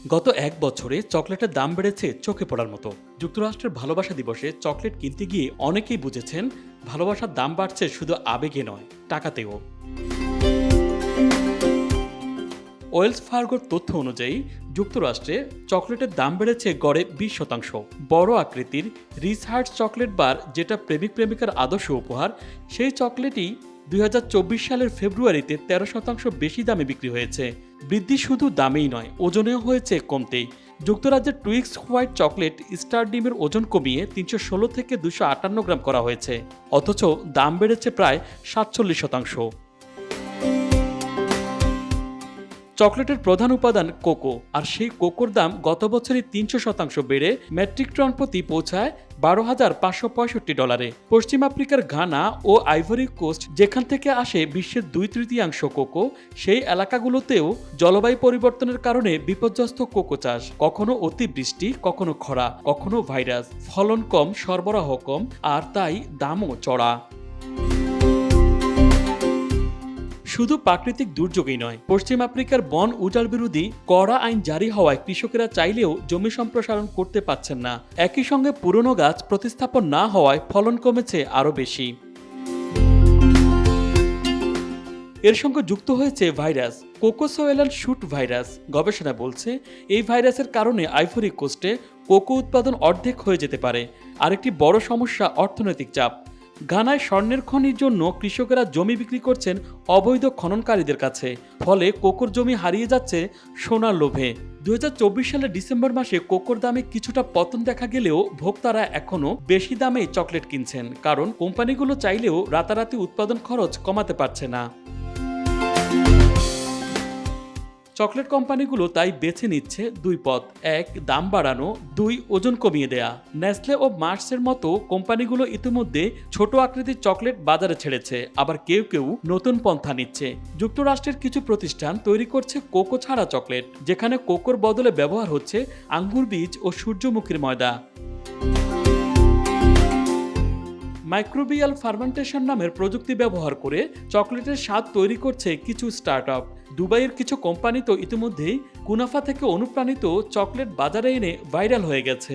গত এক বছরে চকলেটের দাম বেড়েছে চোখে পড়ার মতো। যুক্তরাষ্ট্রের ভালোবাসা দিবসে চকলেট কিনতে গিয়ে অনেকেই বুঝেছেন ভালোবাসার দাম বাড়ছে শুধু আবেগে নয়, টাকাতেও। ওয়েলস ফার্গোর তথ্য অনুযায়ী যুক্তরাষ্ট্রে চকলেটের দাম বেড়েছে গড়ে 20%। বড় আকৃতির রিচার্ড চকলেট বার, যেটা প্রেমিক প্রেমিকার আদর্শ উপহার, সেই চকলেটই 2024 সালের ফেব্রুয়ারিতে 13% বেশি দামে বিক্রি হয়েছে। বৃদ্ধি শুধু দামেই নয়, ওজনেও হয়েছে কমতেই। যুক্তরাজ্যের টুইক্স হোয়াইট চকলেট স্টার ডিমের ওজন কমিয়ে 316 থেকে 258 গ্রাম করা হয়েছে, অথচ দাম বেড়েছে প্রায় 47%। চকলেটের প্রধান উপাদান কোকো, আর সেই কোকোর দাম গত বছরই 300% বেড়ে মেট্রিক টন প্রতি পৌঁছায় $12,565। পশ্চিম আফ্রিকার ঘানা ও আইভরি কোস্ট, যেখান থেকে আসে বিশ্বের 2/3 কোকো, সেই এলাকাগুলোতেও জলবায়ু পরিবর্তনের কারণে বিপর্যস্ত কোকো চাষ। কখনো অতিবৃষ্টি, কখনো খরা, কখনো ভাইরাস, ফলন কম, সরবরাহ কম, আর তাই দামও চড়া। শুধু প্রাকৃতিক দুর্যোগই নয়, পশ্চিম আফ্রিকার বন উজাড় বিরোধী কড়া আইন জারি হওয়ায় কৃষকেরা চাইলেও জমি সম্প্রসারণ করতে পারছেন না। একই সঙ্গে পুরনো গাছ প্রতিস্থাপন না হওয়ায় ফলন কমেছে আরও বেশি। এর সঙ্গে যুক্ত হয়েছে ভাইরাস, কোকোসোয়েলান শুট ভাইরাস। গবেষণা বলছে এই ভাইরাসের কারণে আইভরি কোস্টে কোকো উৎপাদন অর্ধেক হয়ে যেতে পারে। আরেকটি বড় সমস্যা অর্থনৈতিক চাপ। ঘানায় স্বর্ণের খনির জন্য কৃষকেরা জমি বিক্রি করছেন অবৈধ খননকারীদের কাছে, ফলে কোকোর জমি হারিয়ে যাচ্ছে সোনার লোভে। 2024 সালের ডিসেম্বর মাসে কোকোর দামে কিছুটা পতন দেখা গেলেও ভোক্তারা এখনও বেশি দামে চকলেট কিনছেন, কারণ কোম্পানিগুলো চাইলেও রাতারাতি উৎপাদন খরচ কমাতে পারছে না। চকলেট কোম্পানিগুলো তাই বেছে নিচ্ছে দুই পথ: এক, দাম বাড়ানো; দুই, ওজন কমিয়ে দেয়া। নেসলে ও মার্সের মতো কোম্পানিগুলো ইতিমধ্যে ছোট আকৃতির চকলেট বাজারে ছেড়েছে, আবার কেউ কেউ নতুন পন্থা নিচ্ছে। যুক্তরাষ্ট্রের কিছু প্রতিষ্ঠান তৈরি করছে কোকো ছাড়া চকলেট, যেখানে কোকোর বদলে ব্যবহার হচ্ছে আঙ্গুর বীজ ও সূর্যমুখীর ময়দা। মাইক্রোবিয়াল ফার্মেন্টেশন নামের প্রযুক্তি ব্যবহার করে চকলেটের স্বাদ তৈরি করছে কিছু স্টার্টআপ। দুবাইয়ের কিছু কোম্পানি তো ইতিমধ্যেই কুনাফা থেকে অনুপ্রাণিত চকলেট বাজারে এনে ভাইরাল হয়ে গেছে।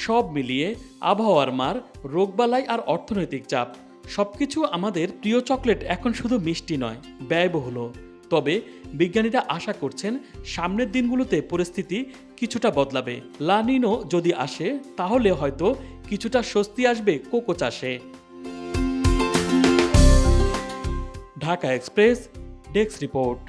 সব মিলিয়ে আবহাওয়ার মার, রোগবালাই আর অর্থনৈতিক চাপ, সবকিছু আমাদের প্রিয় চকলেট এখন শুধু মিষ্টি নয়, ব্যয়বহুলও। তবে বিজ্ঞানীরা আশা করছেন সামনের দিনগুলোতে পরিস্থিতি কিছুটা বদলাবে। লা নিনো যদি আসে, তাহলে হয়তো কিছুটা স্বস্তি আসবে কোকো চাষে। Dhaka express desk report.